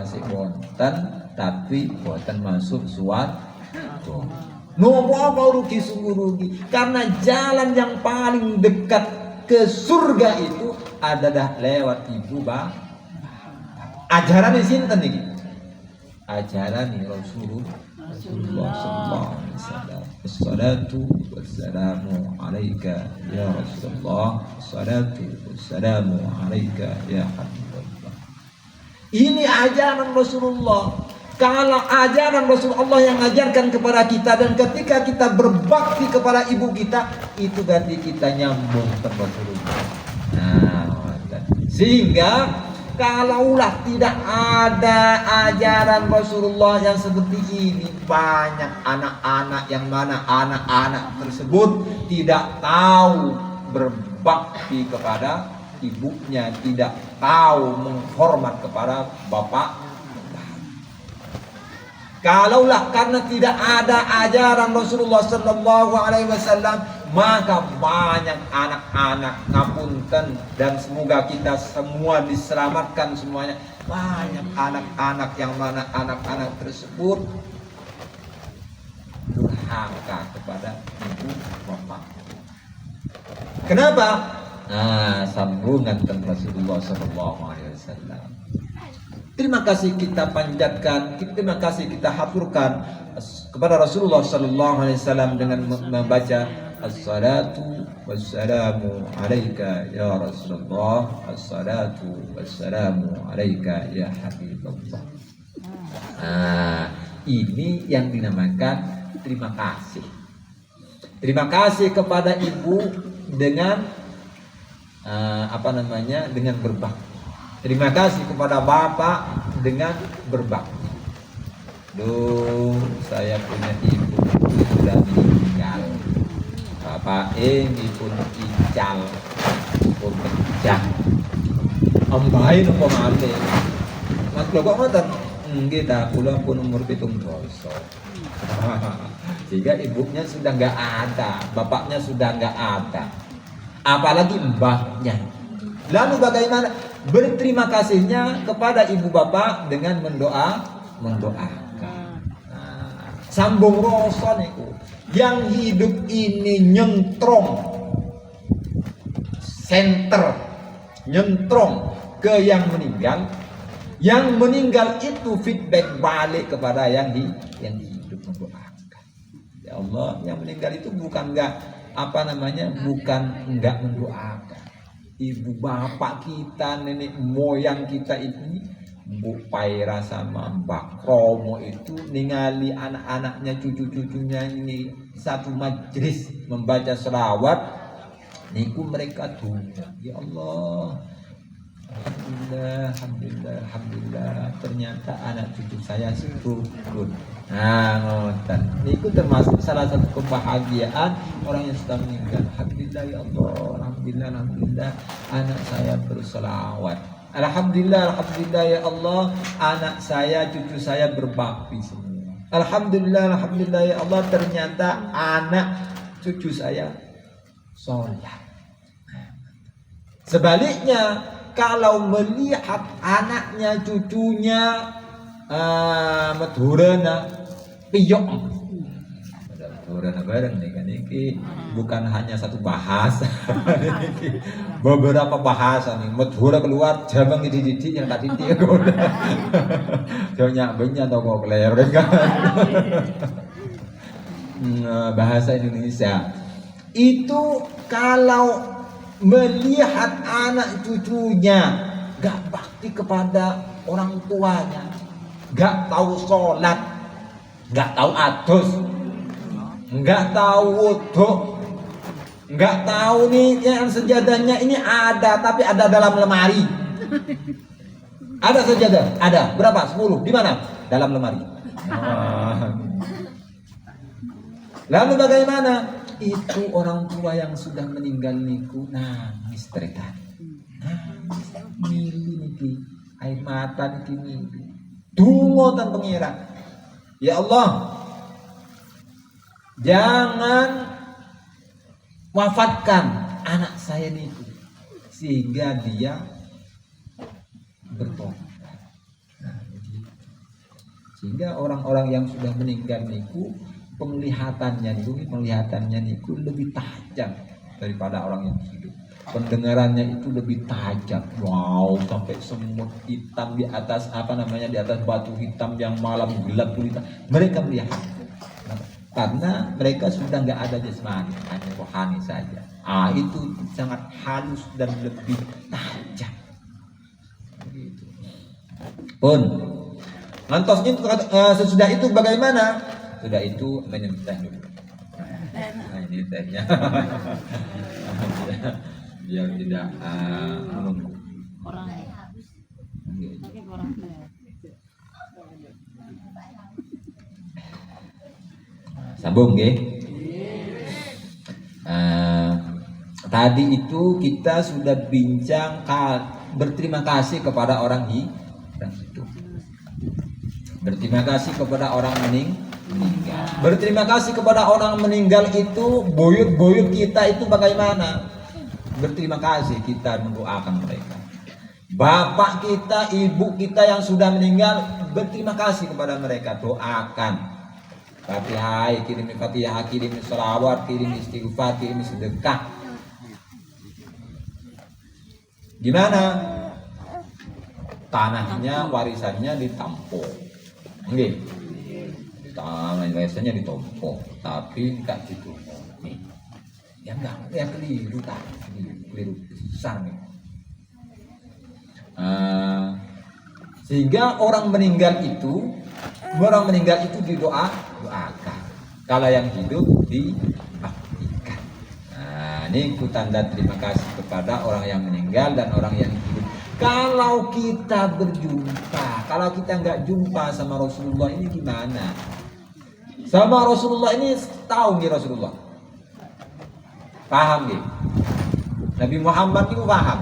masih wonten tapi boten masuk suwarga. Nopo rugi sungguh rugi, karena jalan yang paling dekat ke surga itu adalah lewat ibu bapak. Ajaran sinten niki? Ajaran Rasulullah sallallahu alaihi wasallam. Assalatu wassalamu alayka ya Rasulullah. Assalatu wassalamu alayka ya Habibullah. Ini ajaran Rasulullah. Kalau ajaran Rasulullah yang mengajarkan kepada kita, dan ketika kita berbakti kepada ibu kita, itu berarti kita nyambung ke Rasulullah. Nah, sehingga kalaulah tidak ada ajaran Rasulullah yang seperti ini, banyak anak-anak yang mana anak-anak tersebut tidak tahu berbakti kepada ibunya, tidak tahu menghormat kepada bapak. Kalaulah karena tidak ada ajaran Rasulullah sallallahu alaihi wasallam, maka banyak anak-anak, ngapunten, dan semoga kita semua diselamatkan semuanya. Banyak anak-anak yang mana anak-anak tersebut durhaka kepada ibu bapak. Kenapa? Nah, sambungan dengan Rasulullah sallallahu alaihi wasallam. Terima kasih kita panjatkan, terima kasih kita haturkan kepada Rasulullah sallallahu alaihi wasallam dengan membaca assalatu wassalamu alaika ya Rasulullah, assalatu wassalamu alaika ya Habibullah. Ini yang dinamakan terima kasih. Terima kasih kepada ibu dengan dengan berbakti. Terima kasih kepada bapak dengan berbakti. Saya punya ibu sudah meninggal. Bapak ini pun ical, pun pecah. Ambahin apa malih? Mas kok ngoten? Kita pulang pun umur 70. Sehingga ibunya sudah nggak ada, bapaknya sudah nggak ada, apalagi mbahnya. Lalu bagaimana berterima kasihnya kepada ibu bapak dengan mendoakan. Sambung rasa niku. Yang hidup ini nyentrong senter, nyentrong ke yang meninggal. Yang meninggal itu feedback balik kepada yang hidup mendoakan. Ya Allah, yang meninggal itu bukan bukan enggak mendoakan. Ibu bapak kita, nenek moyang kita ini, Bu Paira sama Mbak Kromo itu ningali anak-anaknya, cucu-cucunya ini satu majelis membaca selawat, niku mereka tuh, ya Allah, alhamdulillah, ternyata anak cucu saya syukur. Nah, ngoten. Niku termasuk salah satu kebahagiaan orang yang sudah meninggal. Alhamdulillah ya Allah, alhamdulillah anak saya berselawat. Alhamdulillah ya Allah, anak saya, cucu saya berbakti semua. Alhamdulillah ya Allah, ternyata anak cucu saya sholat. Sebaliknya, kalau melihat anaknya, cucunya medhurana piyok, medhurana bareng nih kan, ini bukan hanya satu bahasa, beberapa bahasa nih. Medhura keluar jamang dididik yang tadi dia goda, jauhnya banyak toko keler kan. Bahasa Indonesia itu kalau melihat anak cucunya gak bakti kepada orang tuanya, gak tahu sholat, gak tahu adus, gak tahu wudhu, gak tahu nih yang sejadahnya ini ada, tapi ada dalam lemari. Ada sejadah, ada berapa? 10. Di mana? Dalam lemari. Lalu bagaimana? Itu orang tua yang sudah meninggal niku nangis terikat. Mili niki, air mata niki mili. Dungo tan pengira. Ya Allah, jangan wafatkan anak saya niku sehingga dia bertobat. Sehingga orang-orang yang sudah meninggal niku penglihatannya niku lebih tajam daripada orang yang hidup. Pendengarannya itu lebih tajam. Wow, sampai semut hitam di atas di atas batu hitam yang malam gelap gulita. Mereka melihat. Karena mereka sudah nggak ada jasmani, hanya rohani saja. Itu sangat halus dan lebih tajam. Begitu. Pun lantosnya sesudah itu bagaimana? Sudah itu minum teh dulu. Nah, ini tehnya. Biar tidak menunggu. Sambung nggih. Tadi itu kita sudah bincang berterima kasih kepada orang hidup. Berterima kasih kepada orang meninggal. Berterima kasih kepada orang meninggal itu buyut-buyut kita itu bagaimana? Berterima kasih kita mendoakan mereka. Bapak kita, ibu kita yang sudah meninggal, berterima kasih kepada mereka, doakan. Fatihah, kirim Fatihah, kirim sholawat, kirim istighfar, kirim sedekah. Gimana? Tanahnya, warisannya ditampung. Nggih. Tanah warisannya ditampung, tapi enggak gitu. Nih. Ya enggak, ya keliru besar nih. Sehingga orang meninggal itu didoakan. Kalau yang hidup dibaktikan. Ini ku tanda terima kasih kepada orang yang meninggal dan orang yang hidup. Kalau kita berjumpa, kalau kita nggak jumpa sama Rasulullah ini gimana? Sama Rasulullah ini tahu nih Rasulullah. Paham nih? Nabi Muhammad itu paham.